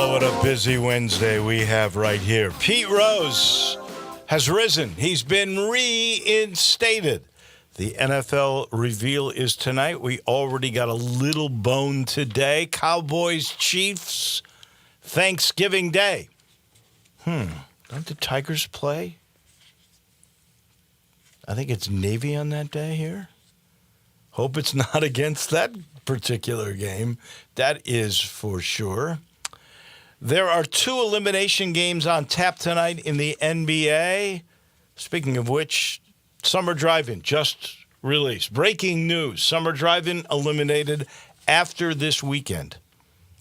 Oh, what a busy Wednesday we have right here. Pete Rose has risen. He's been reinstated. The NFL reveal is tonight. We already got a little bone today. Cowboys, Chiefs, Thanksgiving Day. Don't the Tigers play? I think it's Navy on that day here. Hope it's not against that particular game. That is for sure. There are 2 elimination games on tap tonight in the NBA. Speaking of which, Summer Drive-In just released. Breaking news. Summer Drive-In eliminated after this weekend.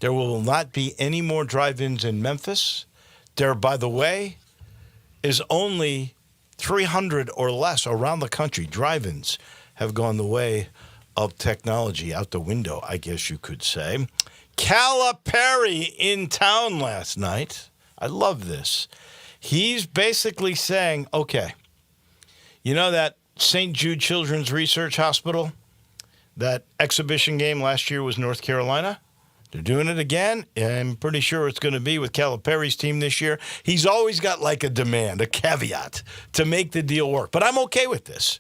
There will not be any more drive-ins in Memphis. There, by the way, is only 300 or less around the country. Drive-ins have gone the way of technology out the window, I guess you could say. Calipari in town last night. I love this. He's basically saying, okay, you know that St. Jude Children's Research Hospital? That exhibition game last year was North Carolina. They're doing it again. I'm pretty sure it's going to be with Calipari's team this year. He's always got like a demand, a caveat to make the deal work. But I'm okay with this.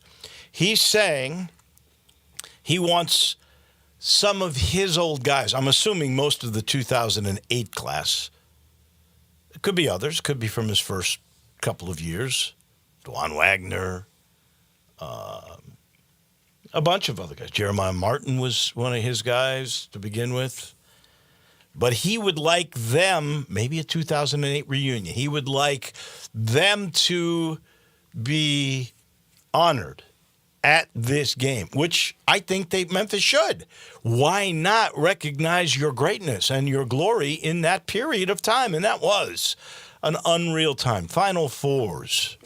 He's saying he wants some of his old guys. I'm assuming most of the 2008 class. It could be others. Could be from his first couple of years. Dwan Wagner. A bunch of other guys. Jeremiah Martin was one of his guys to begin with. But he would like them, maybe a 2008 reunion, he would like them to be honored at this game, which I think Memphis should. Why not recognize your greatness and your glory in that period of time? And that was an unreal time. Final Fours.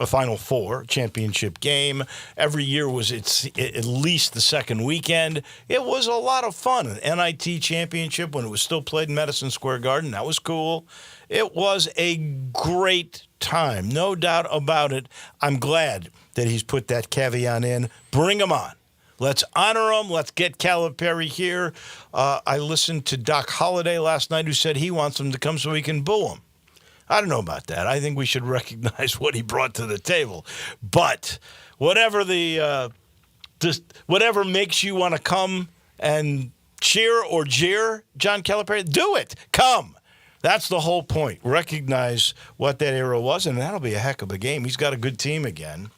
A Final Four championship game. Every year was at least the second weekend. It was a lot of fun. An NIT championship when it was still played in Madison Square Garden. That was cool. It was a great time. No doubt about it. I'm glad that he's put that caveat in. Bring him on. Let's honor him. Let's get Calipari here. I listened to Doc Holliday last night who said he wants him to come so he can boo him. I don't know about that. I think we should recognize what he brought to the table. But whatever whatever makes you want to come and cheer or jeer John Calipari, do it. Come. That's the whole point. Recognize what that era was, and that'll be a heck of a game. He's got a good team again,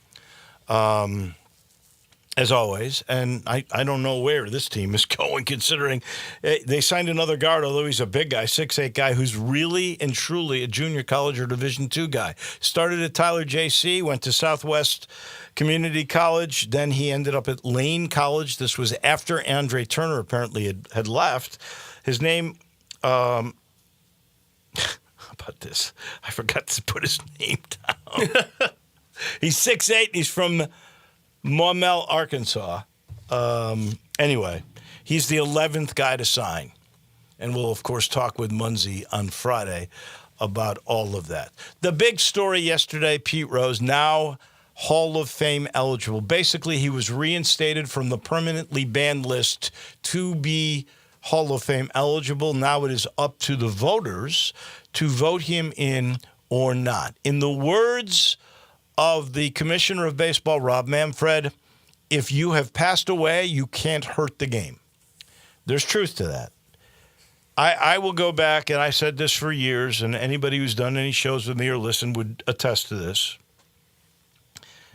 as always. And I don't know where this team is going, considering they signed another guard, although he's a big guy, 6'8" guy, who's really and truly a junior college or Division II guy. Started at Tyler JC, went to Southwest Community College. Then he ended up at Lane College. This was after Andre Turner apparently had left. His name... How about this? I forgot to put his name down. He's 6'8", and he's from Maumelle, Arkansas. Anyway, he's the 11th guy to sign. And we'll, of course, talk with Munzie on Friday about all of that. The big story yesterday, Pete Rose, now Hall of Fame eligible. Basically, he was reinstated from the permanently banned list to be Hall of Fame eligible. Now it is up to the voters to vote him in or not. In the words of the Commissioner of Baseball, Rob Manfred, if you have passed away, you can't hurt the game. There's truth to that. I will go back, and I said this for years, and anybody who's done any shows with me or listened would attest to this.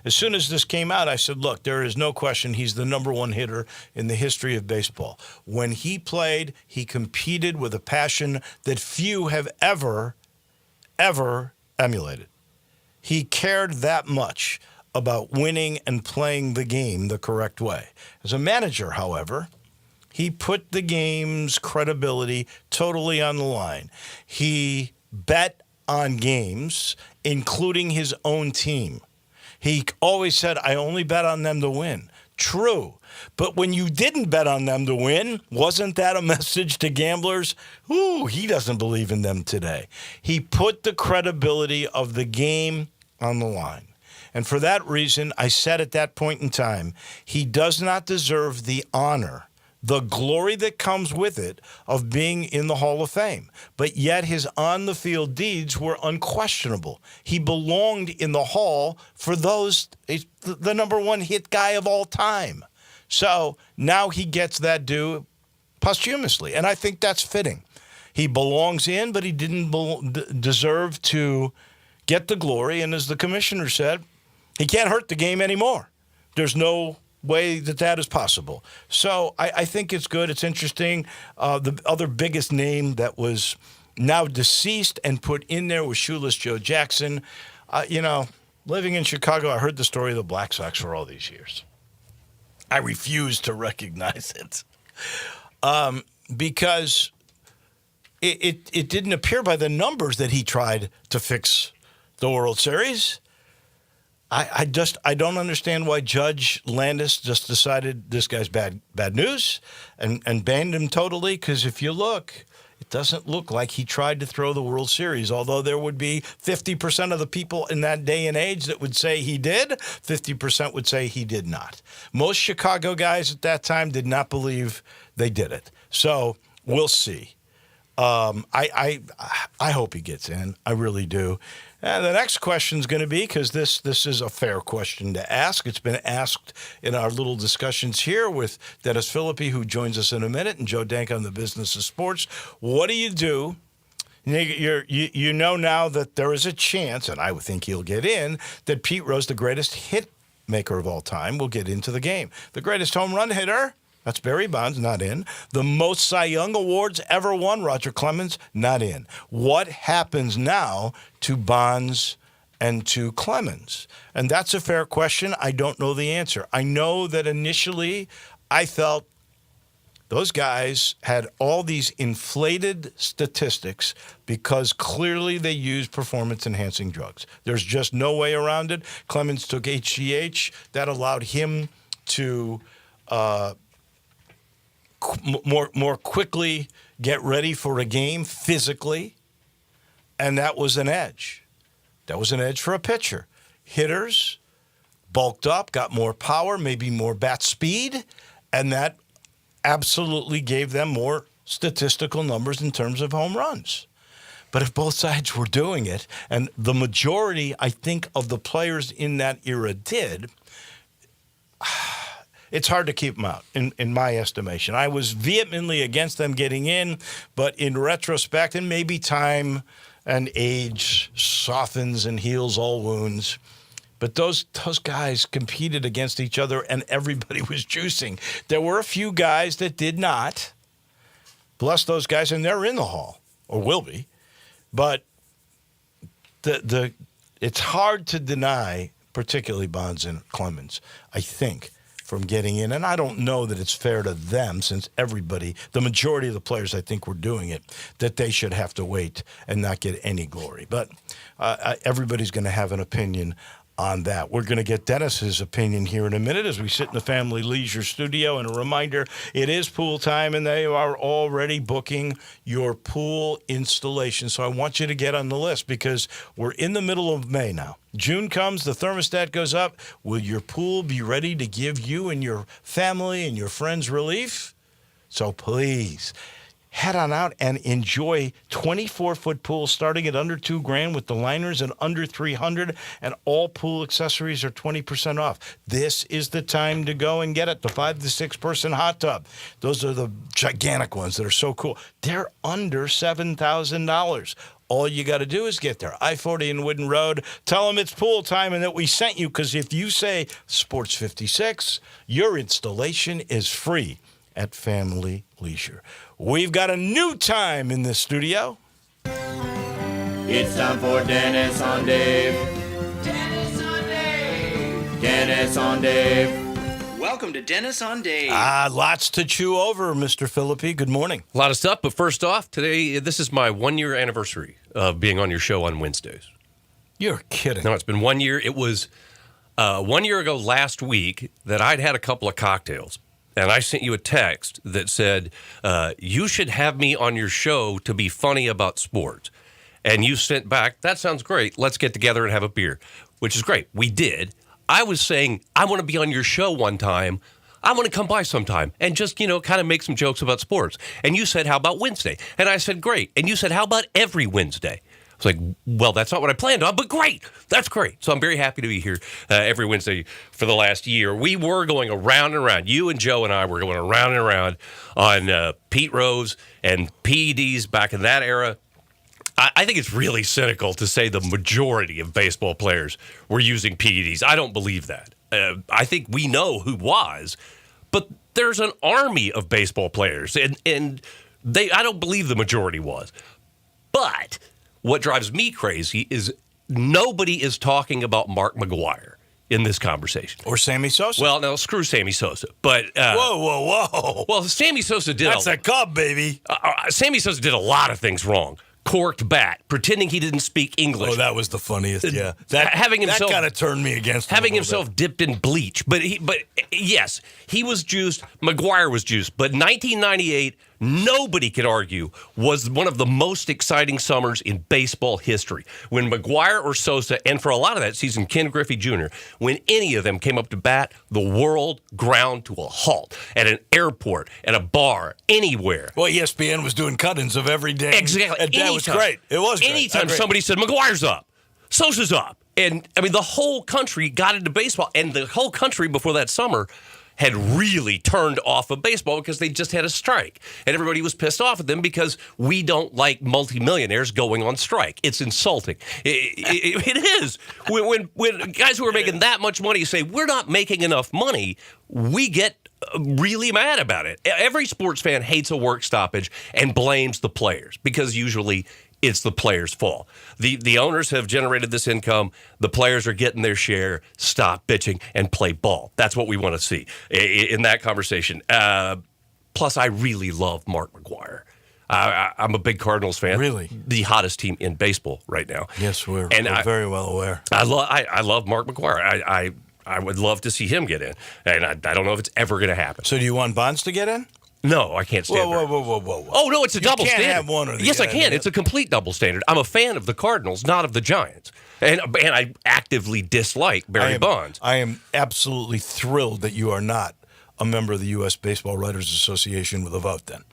As soon as this came out, I said, look, there is no question he's the number one hitter in the history of baseball. When he played, he competed with a passion that few have ever emulated. He cared that much about winning and playing the game the correct way. As a manager, however, he put the game's credibility totally on the line. He bet on games, including his own team. He always said, I only bet on them to win. True. But when you didn't bet on them to win, wasn't that a message to gamblers? Ooh, he doesn't believe in them today. He put the credibility of the game on the line. And for that reason, I said at that point in time, he does not deserve the honor the glory that comes with it of being in the Hall of Fame. But yet his on-the-field deeds were unquestionable. He belonged in the Hall for those, the number one hit guy of all time. So now he gets that due posthumously, and I think that's fitting. He belongs in, but he didn't deserve to get the glory. And as the commissioner said, he can't hurt the game anymore. There's no way that is possible. So I think it's good. It's interesting. The other biggest name that was now deceased and put in there was Shoeless Joe Jackson. Living in Chicago, I heard the story of the Black Sox for all these years. I refuse to recognize it because it didn't appear by the numbers that he tried to fix the World Series. I don't understand why Judge Landis just decided this guy's bad news and banned him totally, because if you look, it doesn't look like he tried to throw the World Series, although there would be 50% of the people in that day and age that would say he did, 50% would say he did not. Most Chicago guys at that time did not believe they did it. So we'll see. I hope he gets in. I really do. And the next question is going to be, because this is a fair question to ask. It's been asked in our little discussions here with Dennis Philippi, who joins us in a minute, and Joe Dank on the Business of Sports. What do you do? You know now that there is a chance, and I would think he'll get in, that Pete Rose, the greatest hit maker of all time, will get into the game. The greatest home run hitter, that's Barry Bonds, not in. The most Cy Young awards ever won, Roger Clemens, not in. What happens now to Bonds and to Clemens? And that's a fair question. I don't know the answer. I know that initially I felt those guys had all these inflated statistics because clearly they used performance-enhancing drugs. There's just no way around it. Clemens took HGH. That allowed him to more quickly get ready for a game physically, and that was an edge. That was an edge for a pitcher. Hitters bulked up, got more power, maybe more bat speed, and that absolutely gave them more statistical numbers in terms of home runs. But if both sides were doing it, and the majority, I think, of the players in that era did, it's hard to keep them out, in my estimation. I was vehemently against them getting in, but in retrospect, and maybe time and age softens and heals all wounds, but those guys competed against each other, and everybody was juicing. There were a few guys that did not. Bless those guys, and they're in the Hall, or will be. But it's hard to deny, particularly Bonds and Clemens, I think, from getting in. And I don't know that it's fair to them, since the majority of the players I think were doing it, that they should have to wait and not get any glory. But everybody's going to have an opinion on that. We're going to get Dennis's opinion here in a minute as we sit in the Family Leisure studio. And a reminder, it is pool time, and they are already booking your pool installation. So I want you to get on the list, because we're in the middle of May now. June comes, the thermostat goes up. Will your pool be ready to give you and your family and your friends relief? So please, head on out and enjoy 24-foot pools starting at under $2,000 with the liners and under $300, and all pool accessories are 20% off. This is the time to go and get it. The 5 to 6 person hot tub. Those are the gigantic ones that are so cool. They're under $7,000. All you got to do is get there. I-40 and Wooden Road. Tell them it's pool time and that we sent you, because if you say Sports56, your installation is free at Family Leisure. We've got a new time in this studio. It's time for Dennis on Dave. Dennis on Dave. Dennis on Dave. Welcome to Dennis on Dave. Lots to chew over, Mr. Philippi. Good morning. A lot of stuff, but first off, today, this is my 1-year anniversary of being on your show on Wednesdays. You're kidding. No, it's been 1 year. It was 1 year ago last week that I'd had a couple of cocktails. And I sent you a text that said, you should have me on your show to be funny about sports. And you sent back, that sounds great. Let's get together and have a beer, which is great. We did. I was saying, I want to be on your show one time. I want to come by sometime and just, kind of make some jokes about sports. And you said, how about Wednesday? And I said, great. And you said, how about every Wednesday? I was like, well, that's not what I planned on, but great. That's great. So I'm very happy to be here every Wednesday for the last year. We were going around and around. You and Joe and I were going around and around on Pete Rose and PEDs back in that era. I think it's really cynical to say the majority of baseball players were using PEDs. I don't believe that. I think we know who was, but there's an army of baseball players, and I don't believe the majority was. But what drives me crazy is nobody is talking about Mark McGwire in this conversation. Or Sammy Sosa. Well, no, screw Sammy Sosa. But whoa. Well, Sammy Sosa did That's a Cub, baby. Sammy Sosa did a lot of things wrong. Corked bat, pretending he didn't speak English. Oh, that was the funniest. Yeah, that kind of turned me against him. Having himself dipped in bleach, but yes, he was juiced. McGwire was juiced, but 1998, nobody could argue, was one of the most exciting summers in baseball history. When McGwire or Sosa, and for a lot of that season, Ken Griffey Jr., when any of them came up to bat, the world ground to a halt at an airport, at a bar, anywhere. Well, ESPN was doing cut-ins of every day. Exactly. And that was great. It was great. Anytime somebody said, McGwire's up, Sosa's up. And, the whole country got into baseball, and the whole country before that summer had really turned off of baseball because they just had a strike. And everybody was pissed off at them because we don't like multimillionaires going on strike. It's insulting. It is. When guys who are making that much money say, we're not making enough money, we get really mad about it. Every sports fan hates a work stoppage and blames the players because usually it's the players' fault. The owners have generated this income. The players are getting their share. Stop bitching and play ball. That's what we want to see in that conversation. Plus, I really love Mark McGwire. I'm a big Cardinals fan. Really? The hottest team in baseball right now. Yes, we're very well aware. I love Mark McGwire. I would love to see him get in. And I don't know if it's ever going to happen. So do you want Bonds to get in? No, I can't stand it. Whoa. Oh, no, it's a double standard. You can't have one or the Yes, I other. can. It's a complete double standard. I'm a fan of the Cardinals, not of the Giants. And I actively dislike Barry Bonds. I am absolutely thrilled that you are not a member of the U.S. Baseball Writers Association with a vote then.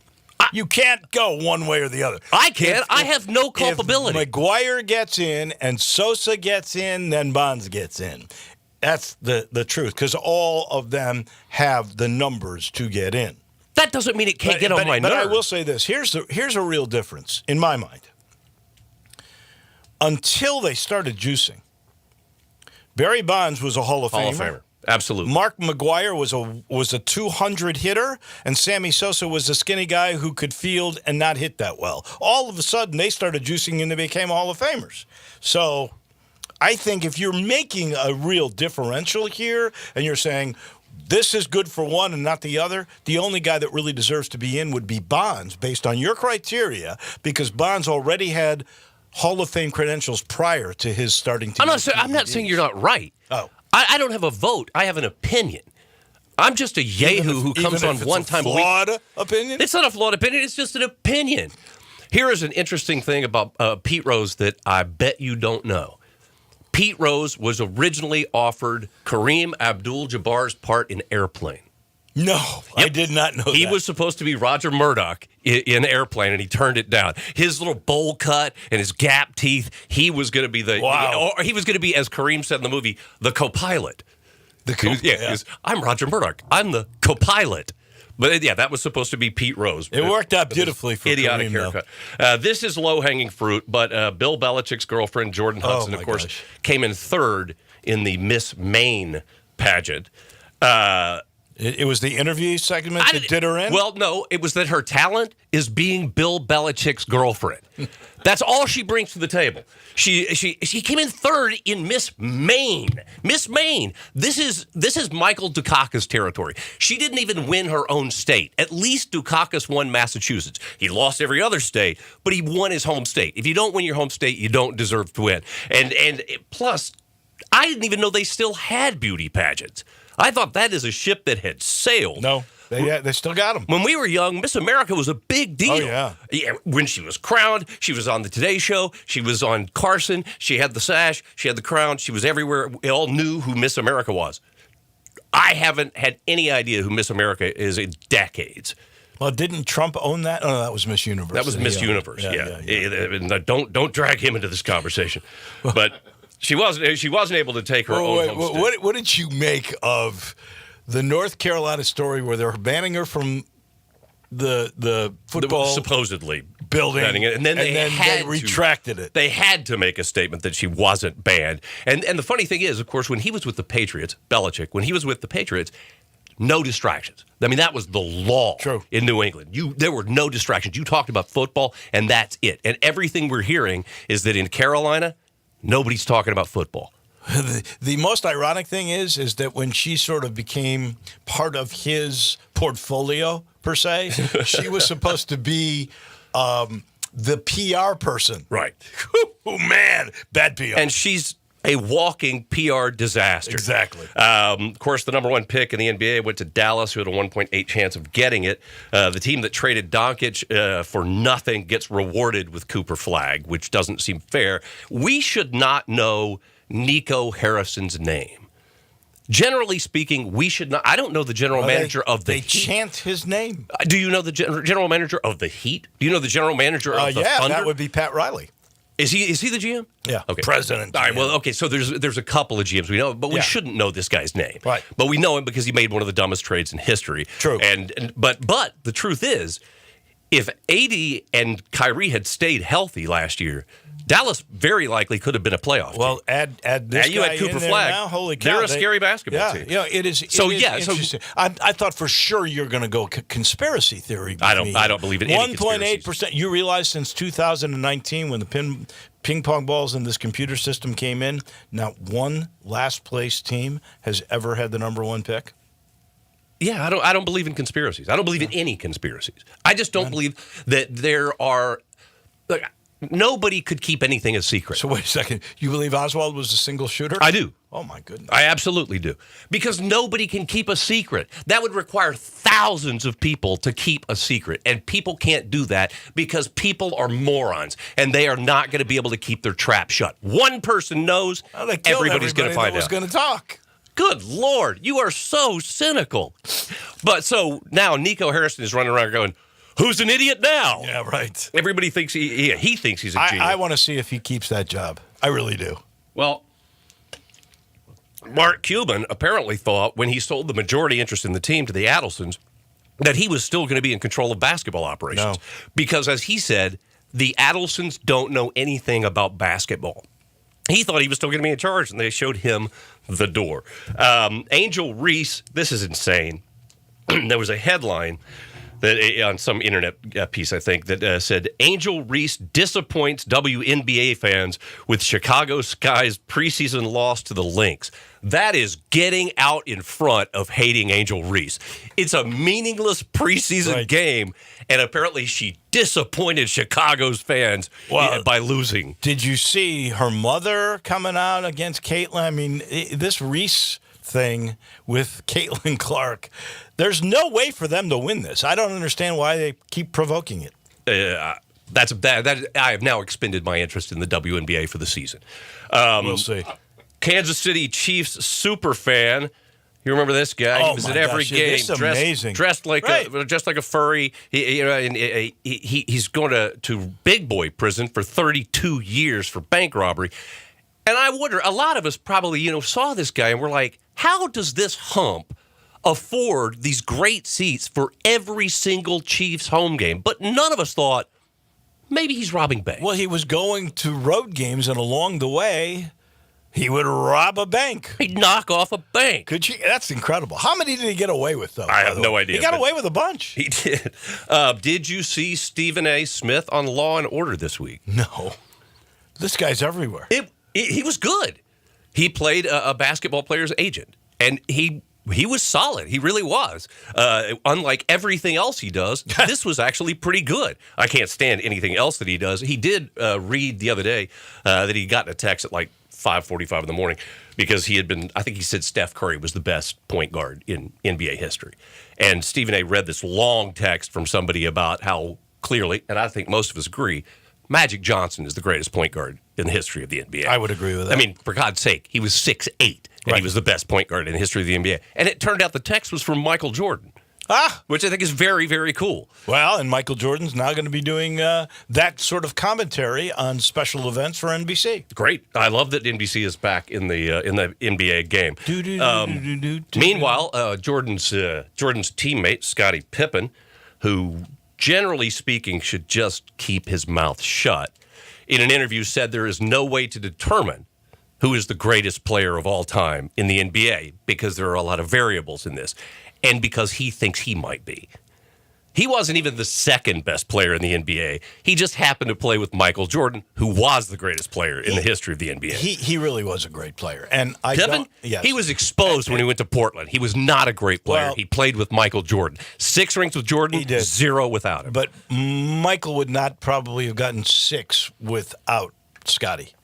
You can't go one way or the other. I can't. I have no culpability. If McGwire gets in and Sosa gets in, then Bonds gets in. That's the truth, because all of them have the numbers to get in. That doesn't mean it can't get on my nerves. But I will say this. Here's a real difference, in my mind. Until they started juicing, Barry Bonds was a Hall of Famer. Absolutely. Mark McGwire was a 200 hitter, and Sammy Sosa was a skinny guy who could field and not hit that well. All of a sudden, they started juicing and they became Hall of Famers. So I think if you're making a real differential here and you're saying this is good for one and not the other, the only guy that really deserves to be in would be Bonds based on your criteria, because Bonds already had Hall of Fame credentials prior to his starting to. I'm not saying you're not right. Oh. I don't have a vote. I have an opinion. I'm just a yahoo who comes on one time a week. Flawed opinion? It's not a flawed opinion. It's just an opinion. Here is an interesting thing about Pete Rose that I bet you don't know. Pete Rose was originally offered Kareem Abdul-Jabbar's part in Airplane. No, Yep. I did not know that. He was supposed to be Roger Murdoch in Airplane, and he turned it down. His little bowl cut and his gap teeth, he was going to be or he was going to be, as Kareem said in the movie, the co-pilot. I'm Roger Murdoch. I'm the co-pilot. But yeah, that was supposed to be Pete Rose. It worked out beautifully for idiotic Kareem, haircut. This is low-hanging fruit, but Bill Belichick's girlfriend, Jordan Hudson, of course, came in third in the Miss Maine pageant. It was the interview segment that did her in? Well, no, it was that her talent is being Bill Belichick's girlfriend. That's all she brings to the table. She came in third in Miss Maine. Miss Maine. This is Michael Dukakis territory. She didn't even win her own state. At least Dukakis won Massachusetts. He lost every other state, but he won his home state. If you don't win your home state, you don't deserve to win. And plus, I didn't even know they still had beauty pageants. I thought that is a ship that had sailed. No, they still got them. When we were young, Miss America was a big deal. Oh, yeah. When she was crowned, she was on the Today Show. She was on Carson. She had the sash. She had the crown. She was everywhere. We all knew who Miss America was. I haven't had any idea who Miss America is in decades. Well, didn't Trump own that? Oh, no, that was Miss Universe. That was Miss Universe. Yeah. And don't drag him into this conversation. But she wasn't able to take her own homestead. What did you make of the North Carolina story where they're banning her from the football supposedly building, and then they retracted it. They had to make a statement that she wasn't banned. And the funny thing is, of course, when he was with the Patriots, Belichick, when he was with the Patriots, no distractions. I mean, that was the law in New England. There were no distractions. You talked about football, and that's it. And everything we're hearing is that in Carolina, nobody's talking about football. The most ironic thing is that when she sort of became part of his portfolio, per se, she was supposed to be the PR person. Right. Oh, man, bad PR. And she's a walking PR disaster. Exactly. Of course, the number one pick in the NBA went to Dallas, who had a 1.8 chance of getting it. The team that traded Doncic for nothing gets rewarded with Cooper Flag, which doesn't seem fair. We should not know Nico Harrison's name. Generally speaking, we should not. I don't know the general manager of the Heat. They chant his name. Do you know the general manager of the Heat? Do you know the general manager of the Thunder? That would be Pat Riley. Is he the GM? Yeah. Okay. President. All right. Well, okay. So there's a couple of GMs we know, but we shouldn't know this guy's name. Right. But we know him because he made one of the dumbest trades in history. True. But the truth is, if AD and Kyrie had stayed healthy last year, Dallas very likely could have been a playoff team. Well, add this you guy had Cooper in there Flag. now. Holy cow! They're a scary basketball team. Yeah, it is. So interesting. I thought for sure you're going to go conspiracy theory. I don't believe in any 1.8%. You realize since 2019, when the ping pong balls in this computer system came in, not one last place team has ever had the number one pick. Yeah, I don't believe in conspiracies. I don't believe in any conspiracies. I just don't believe that there are. Look, nobody could keep anything a secret. So wait a second. You believe Oswald was a single shooter? I do. Oh, my goodness. I absolutely do. Because nobody can keep a secret. That would require thousands of people to keep a secret. And people can't do that because people are morons. And they are not going to be able to keep their trap shut. One person knows, everybody's going to find out. Who's going to talk? Good Lord. You are so cynical. But so now Nico Harrison is running around going, who's an idiot now? Yeah, right. Everybody thinks he thinks he's a genius. I want to see if he keeps that job. I really do. Well, Mark Cuban apparently thought when he sold the majority interest in the team to the Adelsons that he was still going to be in control of basketball operations. No. Because, as he said, the Adelsons don't know anything about basketball. He thought he was still going to be in charge, and they showed him the door. Angel Reese, this is insane. There was a headline that on some internet piece, I think, that said, Angel Reese disappoints WNBA fans with Chicago Sky's preseason loss to the Lynx. That is getting out in front of hating Angel Reese. It's a meaningless preseason game, and apparently she disappointed Chicago's fans by losing. Did you see her mother coming out against Caitlin? I mean, this Reese thing with Caitlin Clark, there's no way for them to win this. I don't understand why they keep provoking it. I have now expended my interest in the WNBA for the season. We'll see. Kansas City Chiefs super fan. You remember this guy? Oh, he was at every game, amazing. dressed like a furry. He's going to big boy prison for 32 years for bank robbery. And I wonder, a lot of us probably saw this guy and we're like, how does this hump afford these great seats for every single Chiefs home game? But none of us thought maybe he's robbing banks. Well, he was going to road games, and along the way, he would rob a bank. He'd knock off a bank. That's incredible. How many did he get away with, though? I have no idea. He got away with a bunch. He did. Did you see Stephen A. Smith on Law and Order this week? No. This guy's everywhere. He was good. He played a basketball player's agent, and he was solid. He really was. Unlike everything else he does, this was actually pretty good. I can't stand anything else that he does. He did read the other day that he got a text at like 5:45 in the morning because I think he said Steph Curry was the best point guard in NBA history. And Stephen A. read this long text from somebody about how clearly, and I think most of us agree, Magic Johnson is the greatest point guard in the history of the NBA. I would agree with that. I mean, for God's sake, he was 6'8". and he was the best point guard in the history of the NBA. And it turned out the text was from Michael Jordan. Which I think is very, very cool. Well, and Michael Jordan's now going to be doing that sort of commentary on special events for NBC. Great. I love that NBC is back in the NBA game. Meanwhile, Jordan's teammate, Scottie Pippen, who generally speaking should just keep his mouth shut, in an interview said there is no way to determine who is the greatest player of all time in the NBA because there are a lot of variables in this. And because he thinks he might be. He wasn't even the second best player in the NBA. He just happened to play with Michael Jordan, who was the greatest player in the history of the NBA. He really was a great player. And Pippen, yes. He was exposed when he went to Portland. He was not a great player. Well, he played with Michael Jordan. 6 rings with Jordan, He did. 0 without him. But Michael would not probably have gotten 6 without Scottie.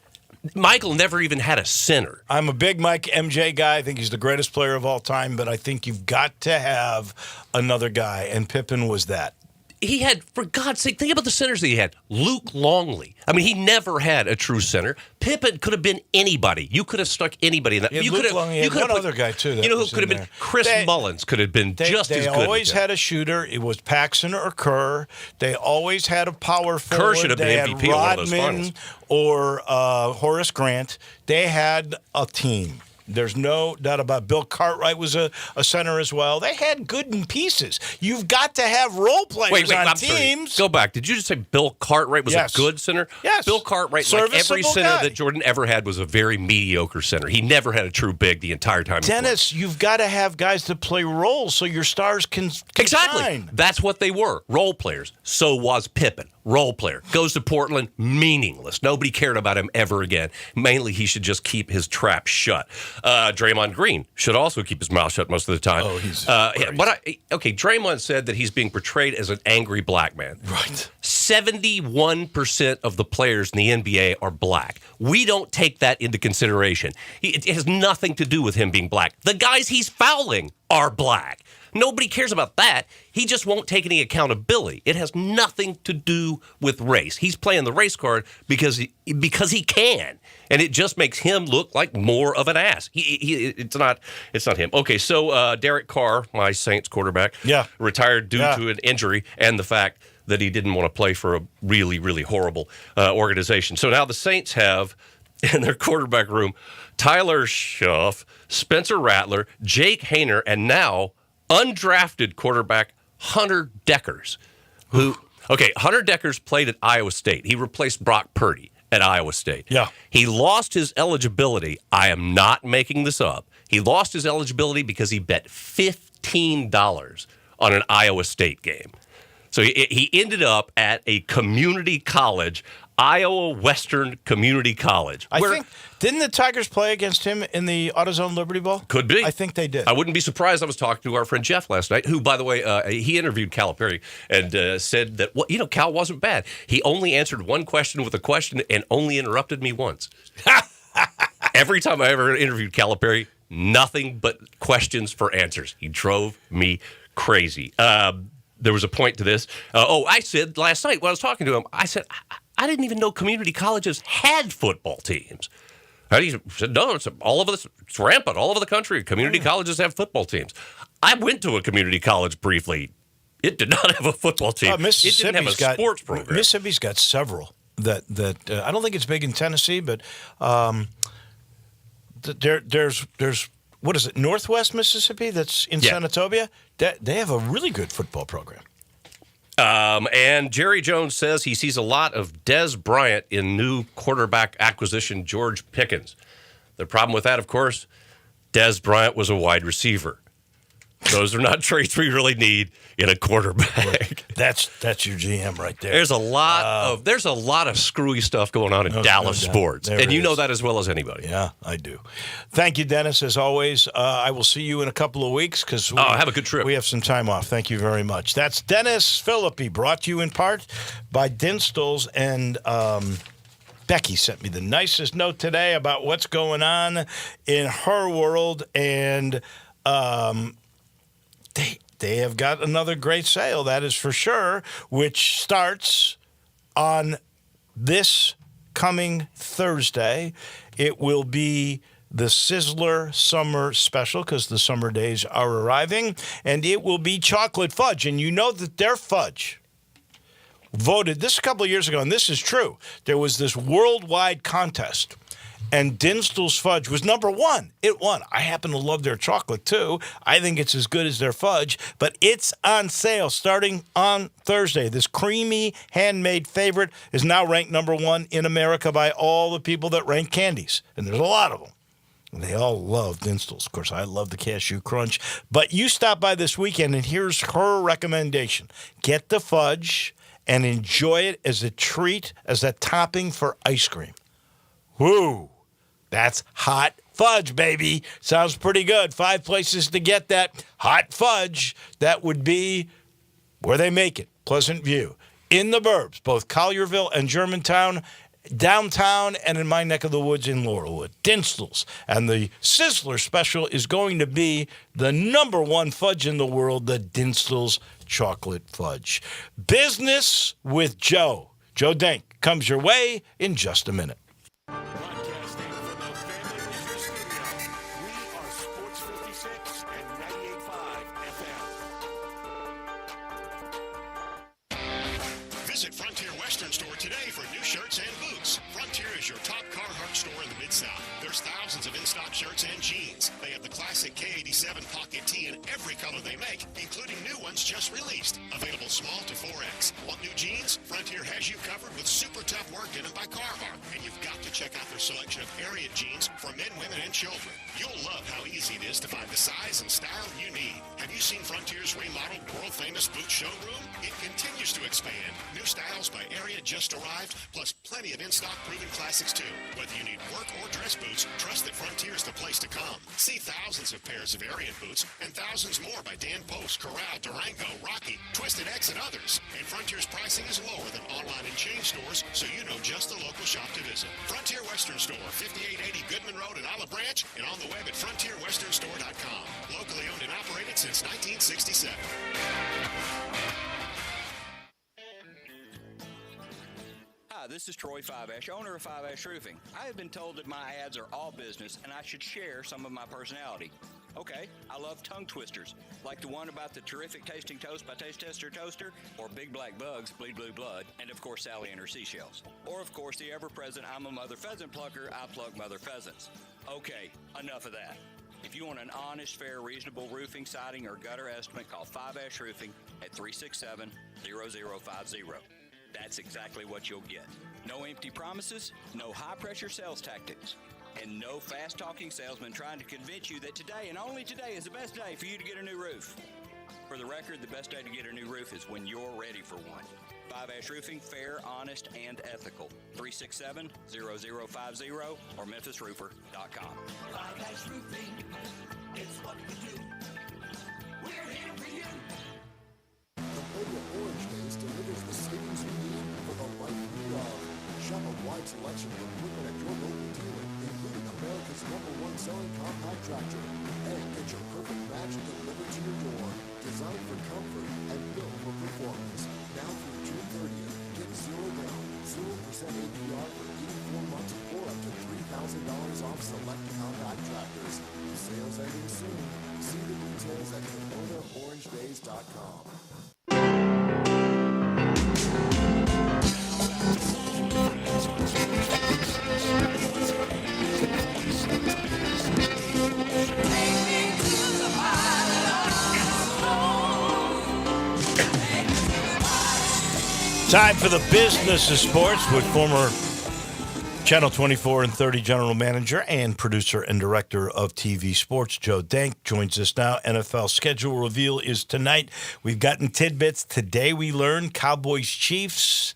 Michael never even had a center. I'm a big Mike MJ guy. I think he's the greatest player of all time, but I think you've got to have another guy, and Pippen was that. He had, for God's sake, think about the centers that he had. Luke Longley. I mean, he never had a true center. Pippen could have been anybody. You could have stuck anybody in that. Yeah, You Luke could have. Longley had one other guy, too, that You know who was could have in been? there. Chris Mullins could have been just as good. They always had a shooter. It was Paxson or Kerr. They always had a power forward. Kerr should have been They MVP had of one of those Rodman finals. or Horace Grant. They had a team. There's no doubt about it. Bill Cartwright was a center as well. They had good in pieces. You've got to have role players on I'm teams. Sorry. Go back. Did you just say Bill Cartwright was Yes. a good center? Yes. Bill Cartwright, like every Serviceable center guy. that Jordan ever had, was a very mediocre center. He never had a true big the entire time. Dennis, you've got to have guys that play roles so your stars can Exactly. shine. That's what they were. Role players. So was Pippen. Role player. Goes to Portland, meaningless. Nobody cared about him ever again. Mainly, he should just keep his trap shut. Draymond Green should also keep his mouth shut most of the time. Oh, he's Draymond said that he's being portrayed as an angry black man. Right. 71% of the players in the NBA are black. We don't take that into consideration. It has nothing to do with him being black. The guys he's fouling are black. Nobody cares about that. He just won't take any accountability. It has nothing to do with race. He's playing the race card because he can, and it just makes him look like more of an ass. It's not him. Okay, so Derek Carr, my Saints quarterback, retired due to an injury and the fact that he didn't want to play for a really, really horrible organization. So now the Saints have in their quarterback room Tyler Schuff, Spencer Rattler, Jake Haener, and now undrafted quarterback Hunter Deckers. Hunter Deckers played at Iowa State. He replaced Brock Purdy at Iowa State. Yeah. He lost his eligibility. I am not making this up. He lost his eligibility because he bet $15 on an Iowa State game. So he ended up at a community college, Iowa Western Community College. I think, didn't the Tigers play against him in the AutoZone Liberty Bowl? Could be. I think they did. I wouldn't be surprised. I was talking to our friend Jeff last night, who, by the way, he interviewed Calipari and said that, Cal wasn't bad. He only answered one question with a question and only interrupted me once. Every time I ever interviewed Calipari, nothing but questions for answers. He drove me crazy. There was a point to this. I said last night when I was talking to him, I said, I didn't even know community colleges had football teams. And he said, no, it's all over it's rampant all over the country. Community colleges have football teams. I went to a community college briefly. It did not have a football team. It didn't have a sports program. Mississippi's got several that I don't think it's big in Tennessee, but there's what is it, Northwest Mississippi that's in Senatobia? They have a really good football program. And Jerry Jones says he sees a lot of Des Bryant in new quarterback acquisition George Pickens. The problem with that, of course, Des Bryant was a wide receiver. Those are not traits we really need in a quarterback. That's your GM right there. There's a lot of screwy stuff going on in Dallas sports, and you know that as well as anybody. Yeah, I do. Thank you, Dennis. As always, I will see you in a couple of weeks because have a good trip. We have some time off. Thank you very much. That's Dennis Philippi, brought to you in part by Dinstall's, and Becky sent me the nicest note today about what's going on in her world, and They have got another great sale, that is for sure, which starts on this coming Thursday. It will be the Sizzler Summer Special because the summer days are arriving, and it will be chocolate fudge. And you know that their fudge voted, this a couple of years ago, and this is true, there was this worldwide contest, and Dinstall's fudge was number one. It won. I happen to love their chocolate, too. I think it's as good as their fudge, but it's on sale starting on Thursday. This creamy, handmade favorite is now ranked number one in America by all the people that rank candies, and there's a lot of them. And they all love Dinstall's. Of course, I love the Cashew Crunch. But you stop by this weekend, and here's her recommendation. Get the fudge and enjoy it as a treat, as a topping for ice cream. Woo! That's hot fudge, baby. Sounds pretty good. 5 places to get that hot fudge. That would be where they make it, Pleasant View. In the burbs, both Collierville and Germantown, downtown, and in my neck of the woods in Laurelwood. Dinstall's. And the Sizzler Special is going to be the number one fudge in the world, the Dinstall's Chocolate Fudge. Business with Joe. Joe Denk comes your way in just a minute. Broadcasting from the family business studio, we are Sports 56 and 98.5 FM. Visit Frontier Western Store today for new shirts and boots. Frontier is your top Carhartt store in the Mid-South. There's thousands of in-stock shirts and jeans. They have the classic K87 pocket tee in every color they make, including new ones just released. Available small to 4X. Want new jeans? Frontier has you covered with super tough work in them by Carhartt. And you've got to check out their selection of area jeans for men, women, and children. You'll love how easy it is to find the size and style you need. Have you seen Frontier's remodeled world-famous boot showroom? It continues to expand. New styles by area just arrived, plus plenty of in-stock proven classics too. Whether you need work or dress boots, trust that Frontier's the place to come. See thousands of pairs of Ariat boots and thousands more by Dan Post, Corral, Durango, Rocky, Twisted X, and others. And Frontier's pricing is lower than online and chain stores, so you know just the local shop to visit. Frontier Western Store, 5880 Goodman Road in Olive Branch, and on the web at frontierwesternstore.com. Locally owned and operated since 1967. Hi, this is Troy Fiveash, owner of Fiveash Roofing. I have been told that my ads are all business and I should share some of my personality. Okay, I love tongue twisters, like the one about the terrific tasting toast by Taste Tester Toaster, or Big Black Bugs, Bleed Blue Blood, and of course Sally and her seashells. Or of course the ever-present I'm a Mother Pheasant Plucker, I plug Mother Pheasants. Okay, enough of that. If you want an honest, fair, reasonable roofing, siding, or gutter estimate, call Fiveash Roofing at 367-0050. That's exactly what you'll get. No empty promises, no high-pressure sales tactics, and no fast-talking salesman trying to convince you that today and only today is the best day for you to get a new roof. For the record, the best day to get a new roof is when you're ready for one. Fiveash Roofing, fair, honest, and ethical. 367-0050 or memphisroofer.com. Fiveash Roofing, it's what we do. We're here for you. The Wolo Orange Days delivers the savings you need for the life you love. Shop a wide selection of equipment at your local dealer, including America's #1 selling compact tractor. And get your perfect match delivered to your door. Designed for comfort and built for performance. Now through June 30th, get 0 down, 0% APR for 84 months or up to $3,000 off select compact tractors. Sales ending soon. See the details at KimonoOrangeDays.com. Time for the business of sports with former Channel 24 and 30 general manager and producer and director of TV Sports, Joe Denk, joins us now. NFL schedule reveal is tonight. We've gotten tidbits. Today we learned Cowboys-Chiefs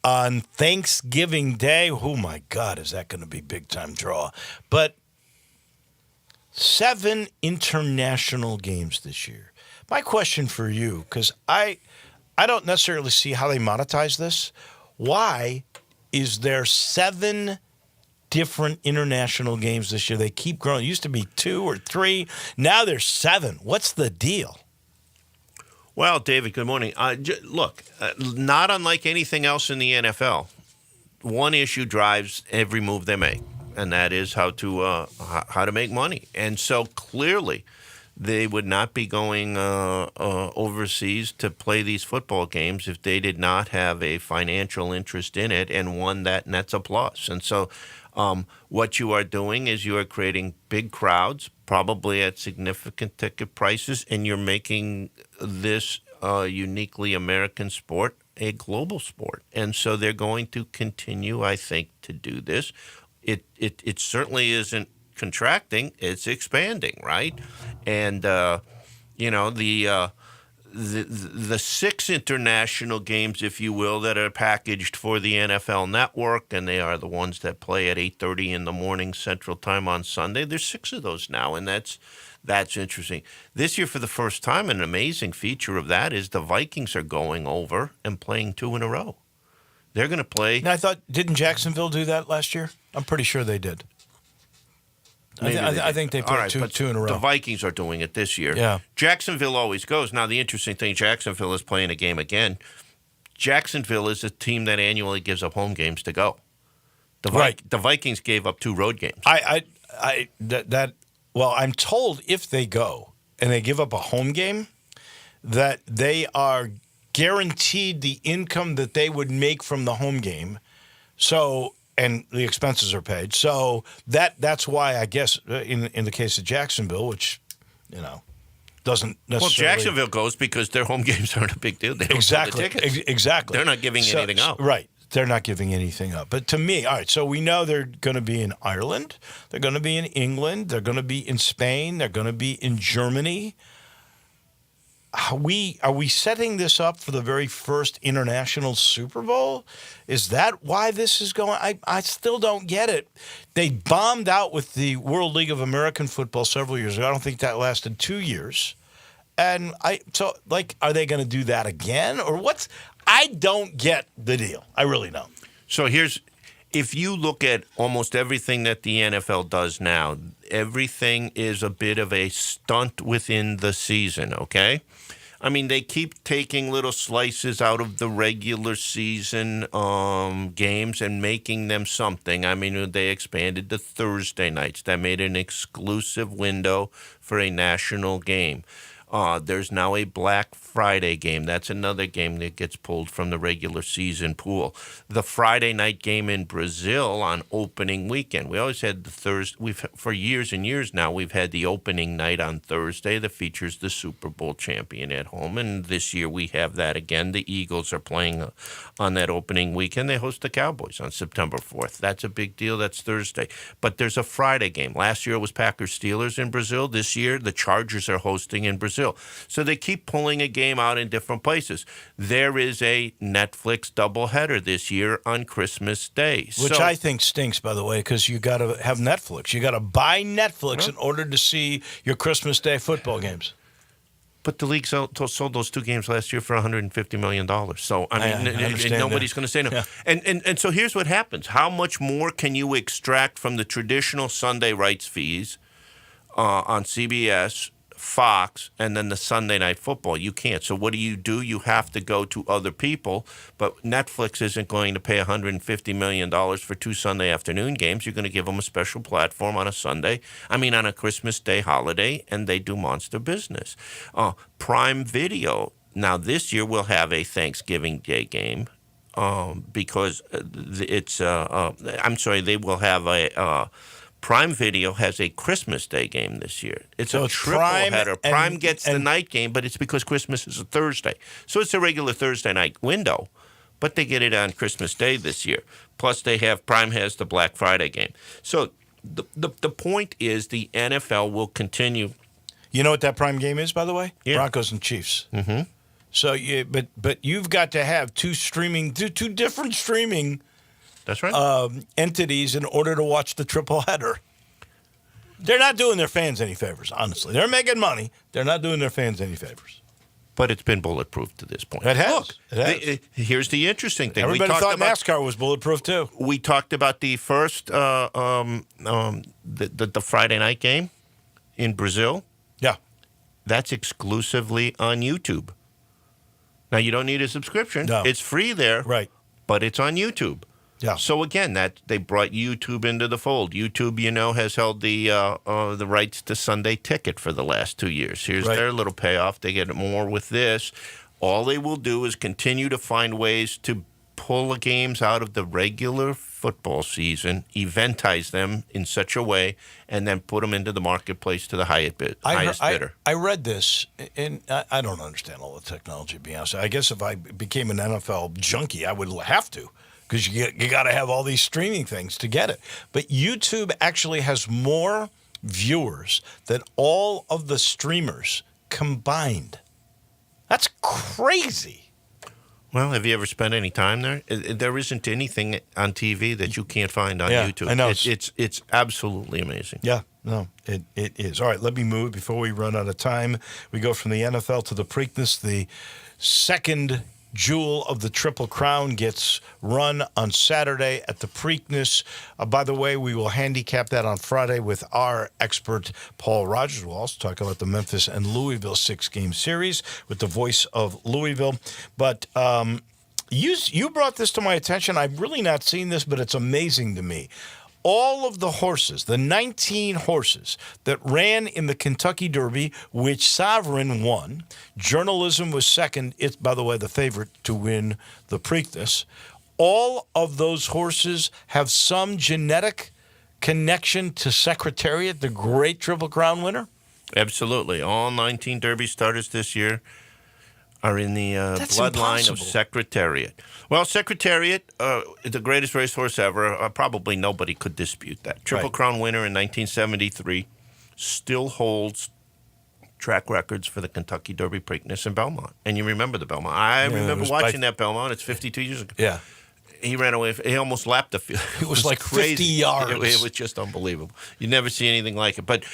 on Thanksgiving Day. Oh, my God, is that going to be big-time draw. But 7 international games this year. My question for you, because I don't necessarily see how they monetize this. Why is there 7 different international games this year? They keep growing. It used to be 2 or 3. Now there's 7. What's the deal? Well, David, good morning. Look, not unlike anything else in the NFL, one issue drives every move they make. and that is how to make money. And so clearly, they would not be going overseas to play these football games if they did not have a financial interest in it and one that nets a plus. And so what you are doing is you are creating big crowds, probably at significant ticket prices, and you're making this uniquely American sport a global sport. And so they're going to continue, I think, to do this. It certainly isn't contracting, it's expanding, right? And the 6 international games, if you will, that are packaged for the NFL Network, and they are the ones that play at 8:30 in the morning Central Time on Sunday. There's 6 of those now, and that's interesting. This year, for the first time, an amazing feature of that is the Vikings are going over and playing 2 in a row. They're going to play. Now, I thought, didn't Jacksonville do that last year? I'm pretty sure they did. I think they played two in a row. The Vikings are doing it this year. Yeah. Jacksonville always goes. Now, the interesting thing, Jacksonville is playing a game again. Jacksonville is a team that annually gives up home games to go. The Vikings gave up 2 road games. Well, I'm told if they go and they give up a home game, that they are guaranteed the income that they would make from the home game. So, and the expenses are paid. So that's why I guess in the case of Jacksonville, which doesn't necessarily. Well, Jacksonville goes because their home games aren't a big deal. They don't sell the tickets. Exactly. They're not giving anything up. Right. They're not giving anything up. But to me, all right, so we know they're going to be in Ireland. They're going to be in England. They're going to be in Spain. They're going to be in Germany. Are we setting this up for the very first international Super Bowl? Is that why this is going? I still don't get it. They bombed out with the World League of American Football several years ago. I don't think that lasted 2 years. And are they going to do that again? Or what's... I don't get the deal. I really don't. So if you look at almost everything that the NFL does now, everything is a bit of a stunt within the season, okay? I mean, they keep taking little slices out of the regular season games and making them something. I mean, they expanded to Thursday nights. That made an exclusive window for a national game. There's now a Black Friday game. That's another game that gets pulled from the regular season pool. The Friday night game in Brazil on opening weekend. We always had the Thursday. For years and years now, we've had the opening night on Thursday that features the Super Bowl champion at home. And this year we have that again. The Eagles are playing on that opening weekend. They host the Cowboys on September 4th. That's a big deal. That's Thursday. But there's a Friday game. Last year it was Packers-Steelers in Brazil. This year the Chargers are hosting in Brazil. So they keep pulling a game out in different places. There is a Netflix doubleheader this year on Christmas Day. Which I think stinks, by the way, because you got to have Netflix. You got to buy Netflix in order to see your Christmas Day football games. But the league sold those 2 games last year for $150 million. So, I mean, nobody's going to say no. Yeah. And so here's what happens. How much more can you extract from the traditional Sunday rights fees on CBS, Fox, and then the Sunday Night Football? You can't. So what do? You have to go to other people. But Netflix isn't going to pay $150 million for 2 Sunday afternoon games. You're going to give them a special platform on a Christmas Day holiday, and they do monster business. Prime Video. Now this year we'll have a Thanksgiving Day game because they will have a. Prime Video has a Christmas Day game this year. It's a triple header. Prime gets the night game, but it's because Christmas is a Thursday. So it's a regular Thursday night window, but they get it on Christmas Day this year. Plus Prime has the Black Friday game. So the point is the NFL will continue. You know what that Prime game is, by the way? Yeah. Broncos and Chiefs. Mm-hmm. So but you've got to have two different streaming. That's right. Entities in order to watch the triple header. They're not doing their fans any favors, honestly. They're making money. They're not doing their fans any favors. But it's been bulletproof to this point. It has. Look, here's the interesting thing. Everybody thought NASCAR was bulletproof too. We talked about the first the Friday night game in Brazil. Yeah. That's exclusively on YouTube. Now, you don't need a subscription. No. It's free there. Right. But it's on YouTube. Yeah. So again, that they brought YouTube into the fold. YouTube, has held the rights to Sunday Ticket for the last 2 years. Here's Right. their little payoff. They get more with this. All they will do is continue to find ways to pull the games out of the regular football season, eventize them in such a way, and then put them into the marketplace to the highest bidder. I read this, and I don't understand all the technology, to be honest. I guess if I became an NFL junkie, I would have to, because you got to have all these streaming things to get it. But YouTube actually has more viewers than all of the streamers combined. That's crazy. Well, have you ever spent any time there? There isn't anything on TV that you can't find on Yeah, YouTube. I know. It's absolutely amazing. Yeah, no, it is. All right, let me move before we run out of time. We go from the NFL to the Preakness. The second jewel of the Triple Crown gets run on Saturday at the Preakness. By the way, we will handicap that on Friday with our expert, Paul Rogers. We'll also talk about the Memphis and Louisville 6-game series with the voice of Louisville. But you brought this to my attention. I've really not seen this, but it's amazing to me. All of the horses, the 19 horses that ran in the Kentucky Derby, which Sovereign won, Journalism was second. It's, by the way, the favorite to win the Preakness. All of those horses have some genetic connection to Secretariat, the great Triple Crown winner? Absolutely. All 19 Derby starters this year are in the bloodline impossible. of Secretariat. Well, Secretariat, the greatest racehorse ever. Probably nobody could dispute that. Triple Right. Crown winner in 1973, still holds track records for the Kentucky Derby, Preakness, and Belmont. And you remember the Belmont. I it remember was watching that Belmont. It's 52 years ago. Yeah. He ran away. He almost lapped the field. It was like 50 yards. It was just unbelievable. You never see anything like it. But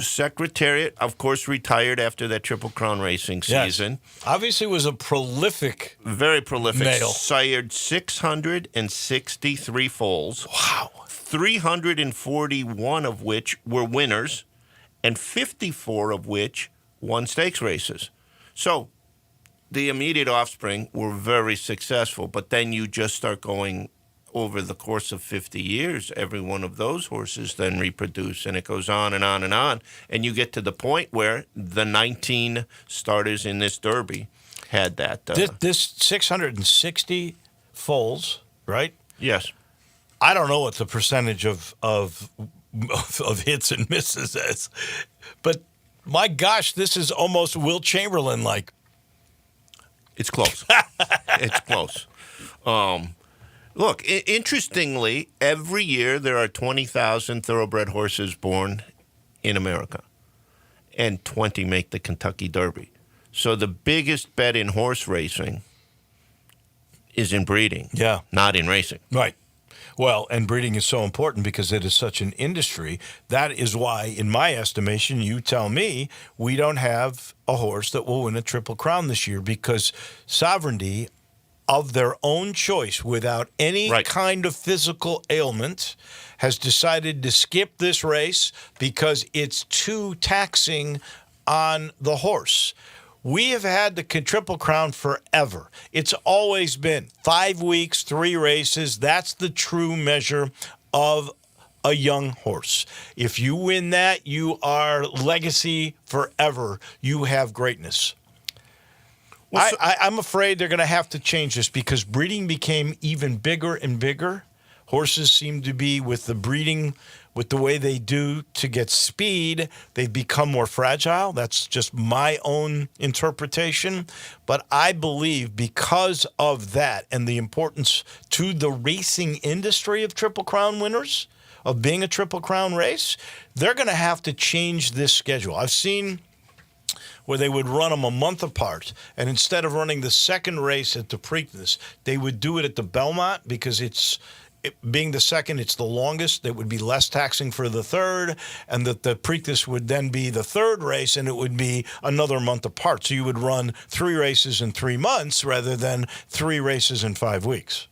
Secretariat, of course, retired after that Triple Crown racing season. Yes. Obviously was a prolific. Very prolific. Male. Sired 663 foals. Wow. 341 of which were winners, and 54 of which won stakes races. So the immediate offspring were very successful, but then you just start going over the course of 50 years, every one of those horses then reproduce, and it goes on and on and on. And you get to the point where the 19 starters in this Derby had that. This 660 foals, right? Yes. I don't know what the percentage of hits and misses is, but my gosh, this is almost Will Chamberlain like. It's close. It's close. Look, interestingly, every year there are 20,000 thoroughbred horses born in America, and 20 make the Kentucky Derby. So the biggest bet in horse racing is in breeding, Yeah. not in racing. Right. Well, and breeding is so important because it is such an industry. That is why, in my estimation, you tell me we don't have a horse that will win a Triple Crown this year because Sovereignty, of their own choice, without any Right. kind of physical ailment, has decided to skip this race because it's too taxing on the horse. We have had the Triple Crown forever. It's always been 5 weeks, 3 races. That's the true measure of a young horse. If you win that, you are legacy forever. You have greatness. I'm afraid they're going to have to change this because breeding became even bigger and bigger. Horses seem to be, with the breeding, with the way they do to get speed, they've become more fragile. That's just my own interpretation. But I believe because of that and the importance to the racing industry of Triple Crown winners, of being a Triple Crown race, they're going to have to change this schedule. I've seen where they would run them a month apart, and instead of running the second race at the Preakness, they would do it at the Belmont because being the second, it's the longest. It would be less taxing for the third, and that the Preakness would then be the third race, and it would be another month apart. So you would run 3 races in 3 months rather than 3 races in 5 weeks.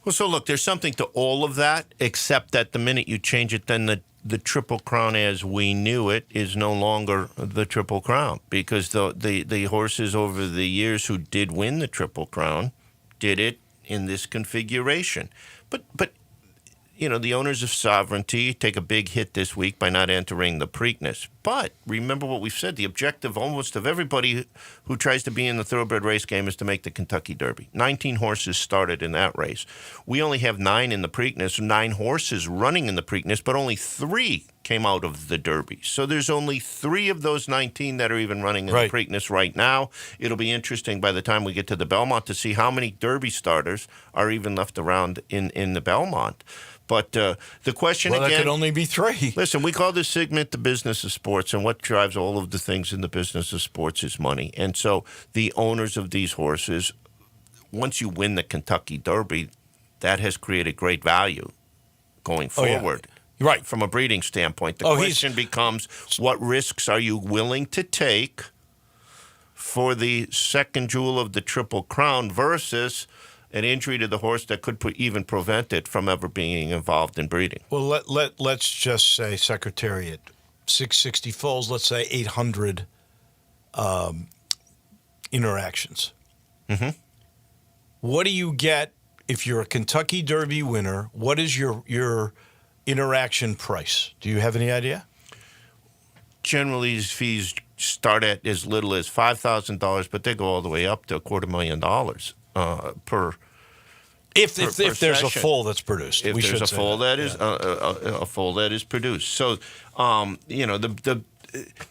Well, so look, there's something to all of that, except that the minute you change it, then the Triple Crown as we knew it is no longer the Triple Crown, because the horses over the years who did win the Triple Crown did it in this configuration. But the owners of Sovereignty take a big hit this week by not entering the Preakness. But remember what we've said, the objective almost of everybody who tries to be in the thoroughbred race game is to make the Kentucky Derby. 19 horses started in that race. We only have 9 in the Preakness, 9 horses running in the Preakness, but only 3 came out of the Derby. So there's only 3 of those 19 that are even running in the Preakness right now. It'll be interesting by the time we get to the Belmont to see how many Derby starters are even left around in the Belmont. But the question again... Well, that could only be 3. Listen, we call this segment the business of sports, and what drives all of the things in the business of sports is money. And so the owners of these horses, once you win the Kentucky Derby, that has created great value going forward. Yeah. Right. From a breeding standpoint. The question becomes, what risks are you willing to take for the second jewel of the Triple Crown versus an injury to the horse that could even prevent it from ever being involved in breeding? Well, let's just say Secretariat, 660 foals, let's say 800 interactions. Mm-hmm. What do you get if you're a Kentucky Derby winner? What is your interaction price? Do you have any idea? Generally, these fees start at as little as $5,000, but they go all the way up to $250,000 per. If there's a foal that's produced, if there's a foal that is a foal that is produced. So,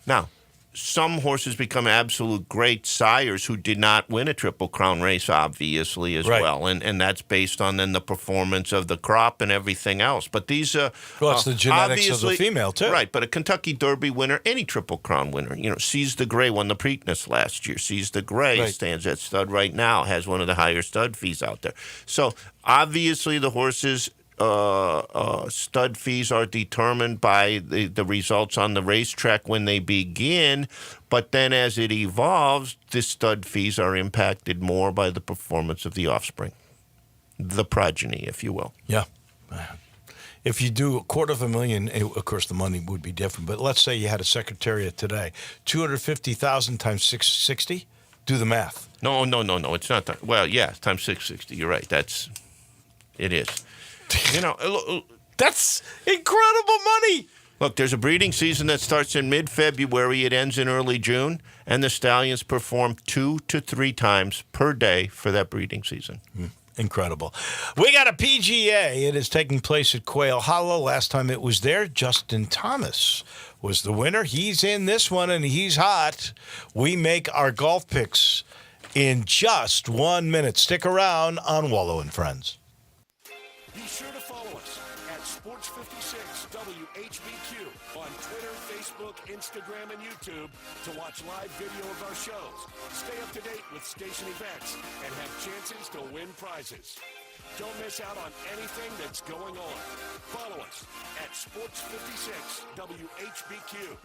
now some horses become absolute great sires who did not win a Triple Crown race, obviously, as well. And that's based on then the performance of the crop and everything else. But these it's the genetics of the female, too. Right, but a Kentucky Derby winner, any Triple Crown winner, Seize the Gray won the Preakness last year. Seize the Gray stands at stud right now, has one of the higher stud fees out there. So, obviously, the horses... stud fees are determined by the results on the racetrack when they begin, but then as it evolves, the stud fees are impacted more by the performance of the offspring, the progeny, if you will. Yeah. If you do $250,000, of course the money would be different, but let's say you had a Secretariat today, $250,000 times 660, do the math. No, it's not that. Well, yeah, times 660, you're right, it is. That's incredible money. Look, there's a breeding season that starts in mid-February. It ends in early June, and the stallions perform 2 to 3 times per day for that breeding season. Incredible. We got a PGA. It is taking place at Quail Hollow. Last time it was there, Justin Thomas was the winner. He's in this one, and he's hot. We make our golf picks in just 1 minute. Stick around on Wolo and Friends. Be sure to follow us at Sports56 WHBQ on Twitter, Facebook, Instagram, and YouTube to watch live video of our shows. Stay up to date with station events and have chances to win prizes. Don't miss out on anything that's going on. Follow us at Sports56 WHBQ.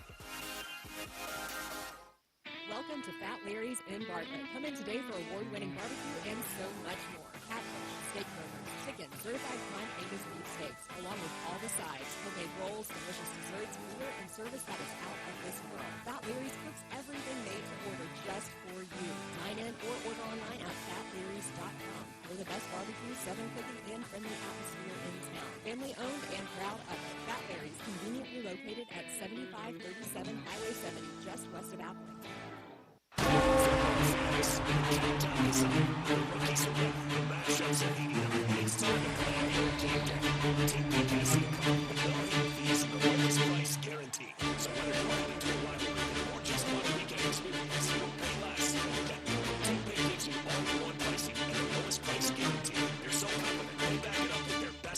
Welcome to Fat Larry's in Bartlett. Come in today for award-winning barbecue and so much more. Catfish, steak burgers, chicken, certified prime Angus beef steaks, along with all the sides, homemade rolls, delicious desserts, beer, and service that is out of this world. Fat Larry's cooks everything made to order just for you. Dine in or order online at fatlarrys.com. We're the best barbecue, Southern cooking, and friendly atmosphere in town. Family owned and proud of it. Fat Larry's, conveniently located at 7537 Highway 70, just west of Appling.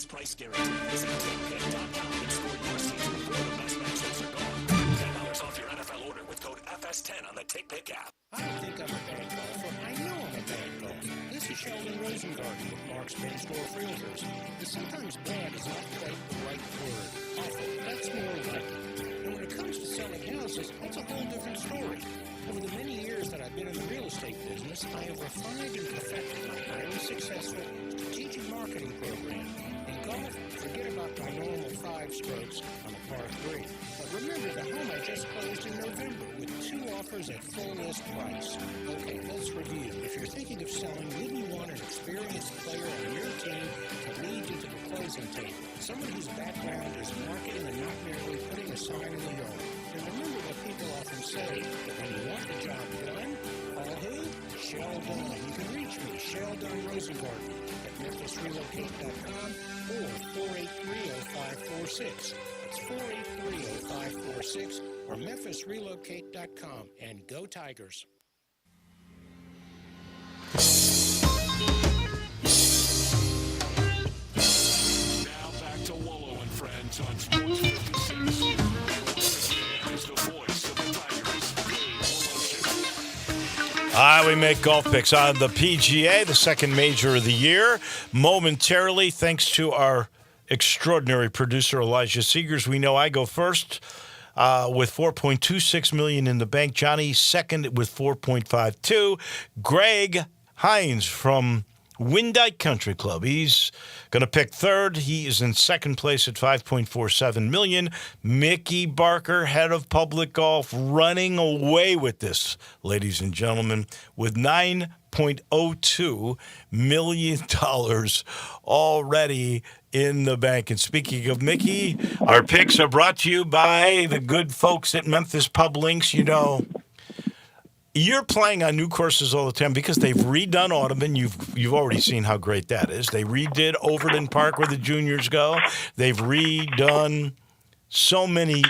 Price guarantee. Visit TakePick.com and score your season before the best matchups are gone. $10 off your NFL order with code FS10 on the TakePick app. I don't think I'm a bad golfer. I know I'm a bad golfer. This is Sheldon Rosengarten with Mark's Main Store Realtors. And sometimes bad is not quite the right word. Awful, that's more like it. And when it comes to selling houses, that's a whole different story. Over the many years that I've been in the real estate business, I have refined and perfected my highly successful strategic marketing program. In golf, forget about my normal 5 strokes on a par 3. But remember the home I just closed in November with 2 offers at full list price. Okay, let's review. If you're thinking of selling, wouldn't you want an experienced player on your team to lead you to the closing table? Someone whose background is marketing and not merely putting a sign in the yard. And remember what people often say, that when you want the job done, call who? Shell Dunn. You can reach me, Shell Dunn Rosengarten, at MemphisRelocate.com or 483-0546. It's 483-0546 or MemphisRelocate.com. And go Tigers. Now back to Wolo and Friends on Sports 56. Here's the voice of the Tigers, Wolo Show. We make golf picks on the PGA, the second major of the year. Momentarily, thanks to our extraordinary producer, Elijah Seegers. We know I go first with $4.26 million in the bank. Johnny second with $4.52. Greg Hines from Windike Country Club. He's going to pick third. He is in second place at $5.47 million. Mickey Barker, head of Public Golf, running away with this, ladies and gentlemen, with $9.02 million already in the bank. And speaking of Mickey, our picks are brought to you by the good folks at Memphis Pub Links. You know, you're playing on new courses all the time because they've redone Audubon. You've already seen how great that is. They redid Overton Park where the juniors go. They've redone so many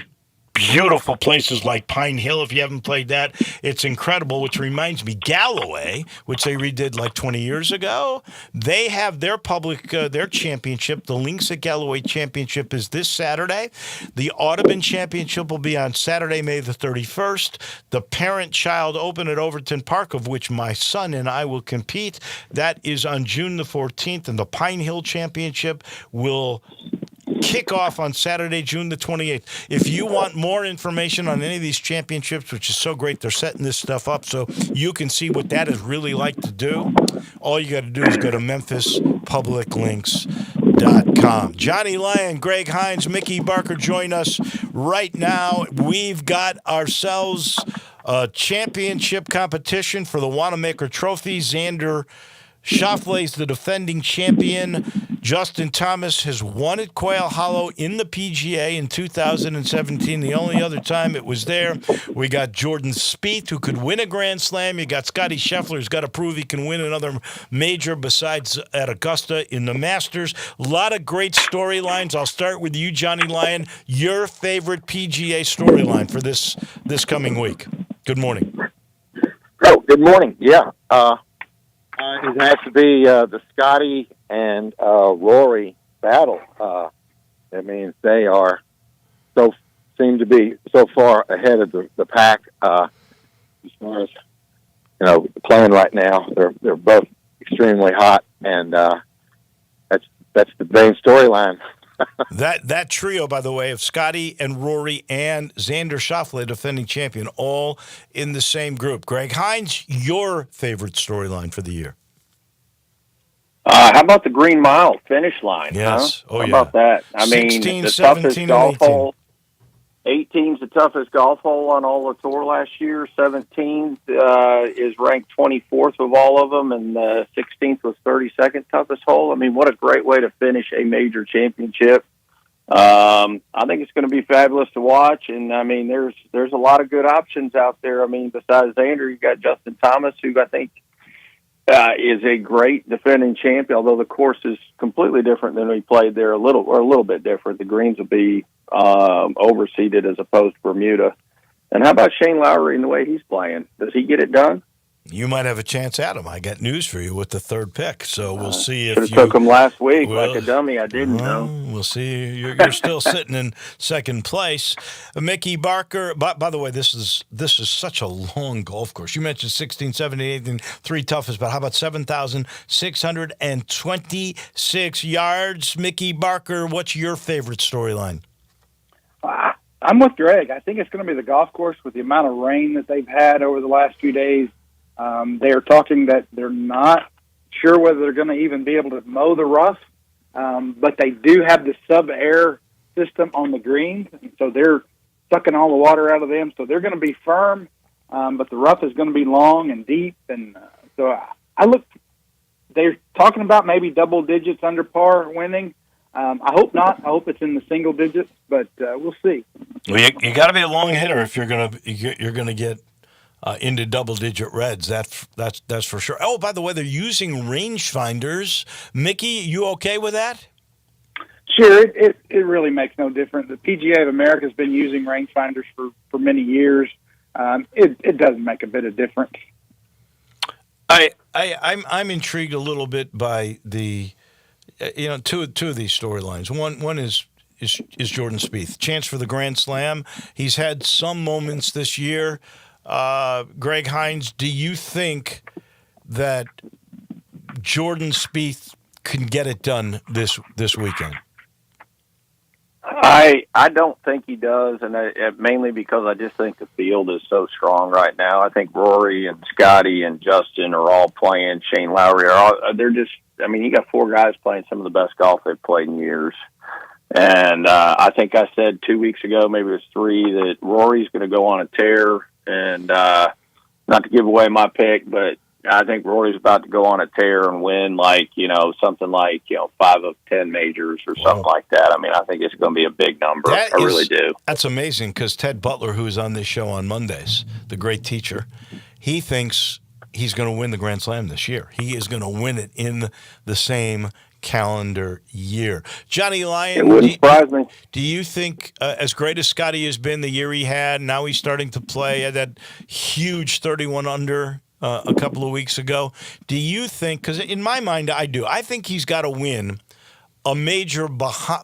beautiful places like Pine Hill. If you haven't played that, it's incredible, which reminds me, Galloway, which they redid like 20 years ago, they have their their championship. The Links at Galloway Championship is this Saturday. The Audubon Championship will be on Saturday, May the 31st. The Parent-Child Open at Overton Park, of which my son and I will compete, that is on June the 14th, and the Pine Hill Championship will kick off on Saturday, June the 28th. If you want more information on any of these championships, which is so great, they're setting this stuff up so you can see what that is really like to do, all you got to do is go to MemphisPublicLinks.com. Johnny Lyon, Greg Hines, Mickey Barker join us right now. We've got ourselves a championship competition for the Wanamaker Trophy. Xander Schauffele's the defending champion. Justin Thomas has won at Quail Hollow in the PGA in 2017. The only other time it was there. We got Jordan Spieth, who could win a Grand Slam. You got Scotty Scheffler, who's got to prove he can win another major besides at Augusta in the Masters. A lot of great storylines. I'll start with you, Johnny Lyon. Your favorite PGA storyline for this coming week. Good morning. Oh, good morning. Yeah. It has to be the Scotty and Rory battle. I mean, they seem to be so far ahead of the pack as far as playing right now. They're both extremely hot, and that's the main storyline. That trio, by the way, of Scotty and Rory and Xander Schauffele, defending champion, all in the same group. Greg Hines, your favorite storyline for the year? How about the Green Mile finish line? Yes. Huh? Oh, how yeah. about that? I 16, mean, the 17, toughest and golf 18. hole. 18's the toughest golf hole on all the tour last year. 17 is ranked 24th of all of them, and 16th was 32nd toughest hole. I mean, what a great way to finish a major championship. I think it's going to be fabulous to watch, and I mean, there's a lot of good options out there. I mean, besides Xander, you've got Justin Thomas, who I think is a great defending champion. Although the course is completely different than we played there, a little bit different. The greens will be overseeded as opposed to Bermuda. And how about Shane Lowry and the way he's playing? Does he get it done? You might have a chance at him. I got news for you with the third pick, so we'll see if Should you have took him last week like a dummy. I didn't know. We'll see. You're still sitting in second place. Mickey Barker. By the way, this is such a long golf course. You mentioned 16, 17, 18, three toughest, but how about 7,626 yards? Mickey Barker, what's your favorite storyline? I'm with Greg. I think it's going to be the golf course with the amount of rain that they've had over the last few days. They are talking that they're not sure whether they're going to even be able to mow the rough, but they do have the sub-air system on the greens, so they're sucking all the water out of them. So they're going to be firm. but the rough is going to be long and deep. And so they're talking about maybe double digits under par winning. I hope not. I hope it's in the single digits, but we'll see. Well, you got to be a long hitter if you're gonna get into double-digit reds. That's for sure. Oh, by the way, they're using rangefinders. Mickey, you okay with that? Sure, it really makes no difference. The PGA of America has been using rangefinders for many years. It doesn't make a bit of difference. I'm intrigued a little bit by the two of these storylines. One is Jordan Spieth, chance for the Grand Slam. He's had some moments this year. Greg Hines, do you think that Jordan Spieth can get it done this weekend? I don't think he does, and mainly because I just think the field is so strong right now. I think Rory and Scotty and Justin are all playing. Shane Lowry they're just. I mean, you got four guys playing some of the best golf they've played in years. And I think I said 2 weeks ago, maybe it was 3, that Rory's going to go on a tear. And not to give away my pick, but I think Rory's about to go on a tear and win something like 5 of 10 majors or something like that. I mean, I think it's going to be a big number. I really do. That's amazing because Ted Butler, who is on this show on Mondays, the great teacher, he thinks he's going to win the Grand Slam this year. He is going to win it in the same calendar year. Johnny Lyon, it wouldn't surprise me. Do you think, as great as Scotty has been the year he had, now he's starting to play at that huge 31 under a couple of weeks ago, do you think, because in my mind I do, I think he's got to win a major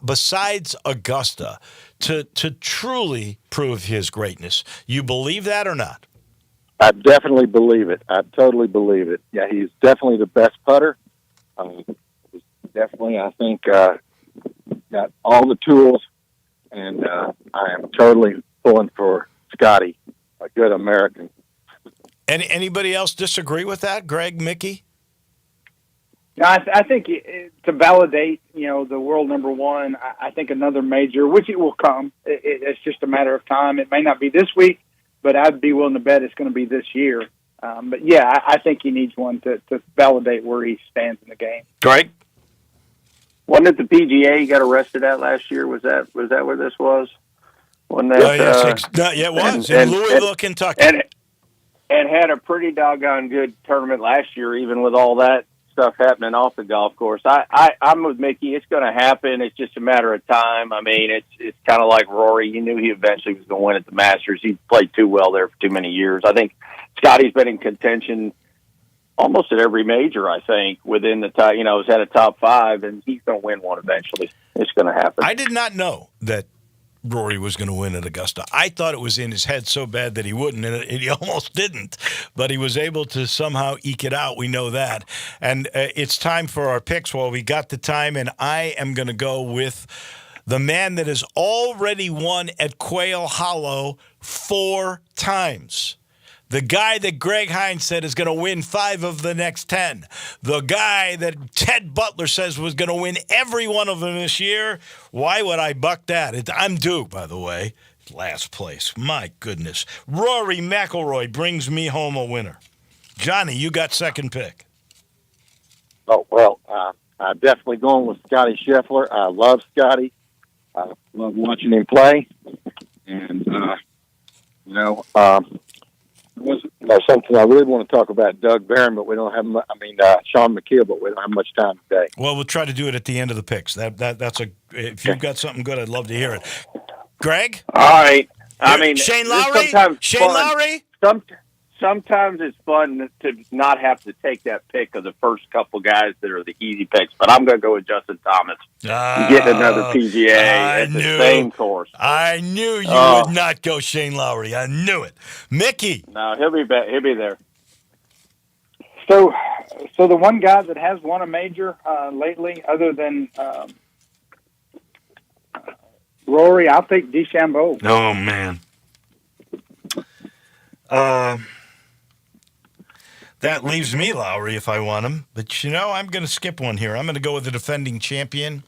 besides Augusta to truly prove his greatness. You believe that or not? I definitely believe it. I totally believe it. Yeah, he's definitely the best putter. Definitely, I think, got all the tools, and I am totally pulling for Scotty, a good American. Anybody else disagree with that, Greg, Mickey? Yeah, I think to validate, the world number one, I think another major, which it will come. It's just a matter of time. It may not be this week, but I'd be willing to bet it's going to be this year. But yeah, I think he needs one to validate where he stands in the game. Greg? Wasn't it the PGA he got arrested at last year? Was that where this was? Wasn't that, it was in Louisville, Kentucky. And had a pretty doggone good tournament last year, even with all that stuff happening off the golf course. I'm with Mickey. It's going to happen. It's just a matter of time. I mean, it's kind of like Rory. You knew he eventually was going to win at the Masters. He played too well there for too many years. I think Scotty's been in contention almost at every major, I think, within the top, has had a top 5, and he's going to win one eventually. It's going to happen. I did not know that Rory was going to win at Augusta. I thought it was in his head so bad that he wouldn't, and he almost didn't. But he was able to somehow eke it out. We know that. And it's time for our picks. Well, we got the time, and I am going to go with the man that has already won at Quail Hollow 4 times. The guy that Greg Hines said is going to win 5 of the next 10. The guy that Ted Butler says was going to win every one of them this year. Why would I buck that? I'm due, by the way. Last place. My goodness. Rory McIlroy brings me home a winner. Johnny, you got second pick. Oh, well, I'm definitely going with Scotty Scheffler. I love Scotty. I love watching him play. And, something I really want to talk about Doug Barron, but we don't have. Sean McKeel, but we don't have much time today. Well, we'll try to do it at the end of the picks. That's if you've got something good, I'd love to hear it. Greg, all right. I mean, Shane Lowry. Sometimes it's fun to not have to take that pick of the first couple guys that are the easy picks, but I'm going to go with Justin Thomas. Getting another PGA at the same course. I knew you would not go Shane Lowry. I knew it. Mickey. No, he'll be there. So the one guy that has won a major lately, other than Rory, I'll take DeChambeau. Oh man. That leaves me Lowry if I want him. But, I'm going to skip one here. I'm going to go with the defending champion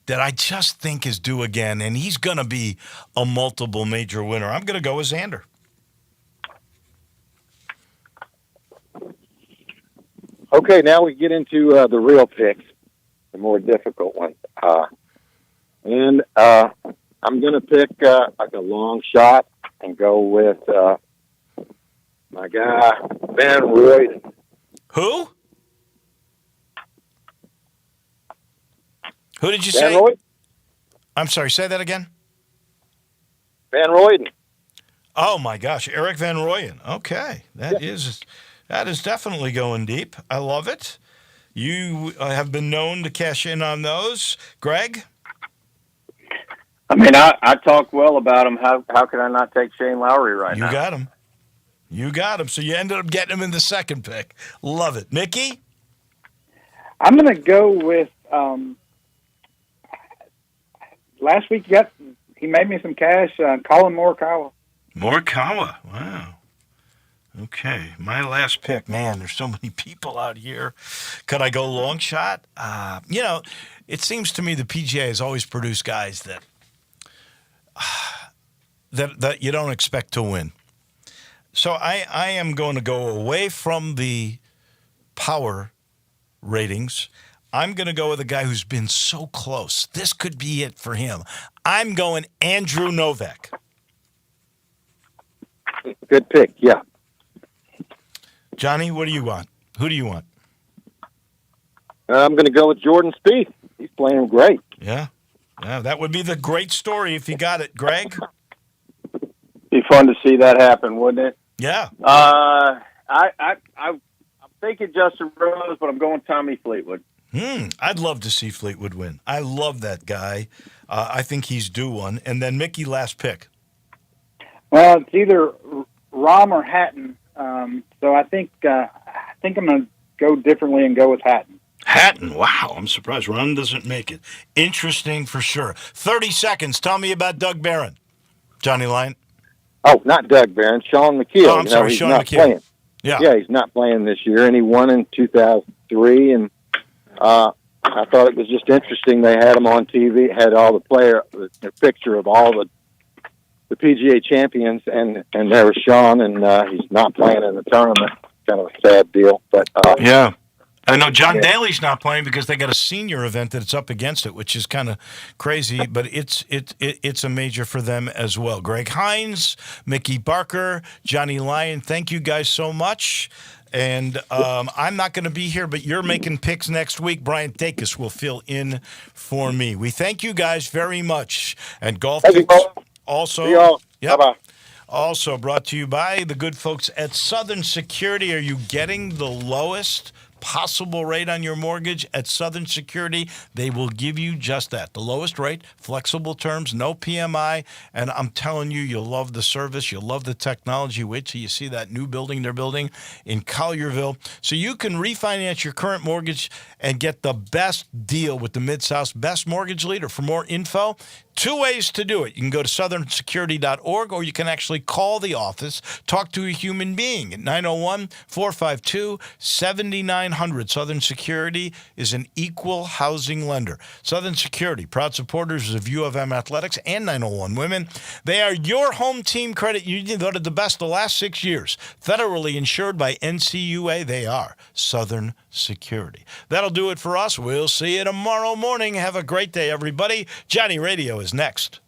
that I just think is due again, and he's going to be a multiple major winner. I'm going to go with Xander. Okay, now we get into the real picks, the more difficult ones. And I'm going to pick like a long shot and go with my guy, Van Royden. Who? Who did you Van say? Royden? I'm sorry, say that again. Van Royden. Oh my gosh, Eric Van Rooyen. Okay, that is definitely going deep. I love it. You have been known to cash in on those, Greg. I mean, I talk well about him. How could I not take Shane Lowry right now? You got him. You got him. So you ended up getting him in the second pick. Love it, Mickey. I'm going to go with last week. He made me some cash. Colin Morikawa. Morikawa. Wow. Okay, my last pick. Man, there's so many people out here. Could I go long shot? It seems to me the PGA has always produced guys that you don't expect to win. So I am going to go away from the power ratings. I'm going to go with a guy who's been so close. This could be it for him. I'm going Andrew Novak. Good pick, yeah. Johnny, what do you want? Who do you want? I'm going to go with Jordan Spieth. He's playing great. Yeah, that would be the great story if you got it, Greg. Be fun to see that happen, wouldn't it? Yeah. I'm thinking Justin Rose, but I'm going Tommy Fleetwood. I'd love to see Fleetwood win. I love that guy. I think he's due one. And then Mickey, last pick. Well, it's either Rahm or Hatton. So I think I'm going to go differently and go with Hatton. Hatton. Wow, I'm surprised Ron doesn't make it. Interesting for sure. 30 seconds. Tell me about Doug Barron. Johnny Lyon. Oh, not Doug Barron, Sean McKeel. Oh, I'm sorry, he's Sean not McKeel. Playing. Yeah, he's not playing this year, and he won in 2003. And I thought it was just interesting. They had him on TV, had all the picture of all the PGA champions, and there was Sean, and he's not playing in the tournament. Kind of a sad deal, but yeah. I know John Daly's not playing because they got a senior event that's up against it, which is kind of crazy, but it's a major for them as well. Greg Hines, Mickey Barker, Johnny Lyon, thank you guys so much. And I'm not going to be here, but you're making picks next week. Brian Dacus will fill in for me. We thank you guys very much. And Golf Picks also. See y'all. Yep. Bye-bye. Also brought to you by the good folks at Southern Security. Are you getting the lowest possible rate on your mortgage at Southern Security? They will give you just that. The lowest rate, flexible terms, no PMI, and I'm telling you, you'll love the service. You'll love the technology. Wait till you see that new building they're building in Collierville. So you can refinance your current mortgage and get the best deal with the Mid-South's best mortgage leader. For more info, 2 ways to do it. You can go to southernsecurity.org, or you can actually call the office, talk to a human being at 901-452-7900. Southern Security is an equal housing lender. Southern Security, proud supporters of U of M Athletics and 901 Women. They are your home team credit union, voted the best the last 6 years. Federally insured by NCUA, they are Southern Security. That'll do it for us. We'll see you tomorrow morning. Have a great day, everybody. Johnny Radio is next.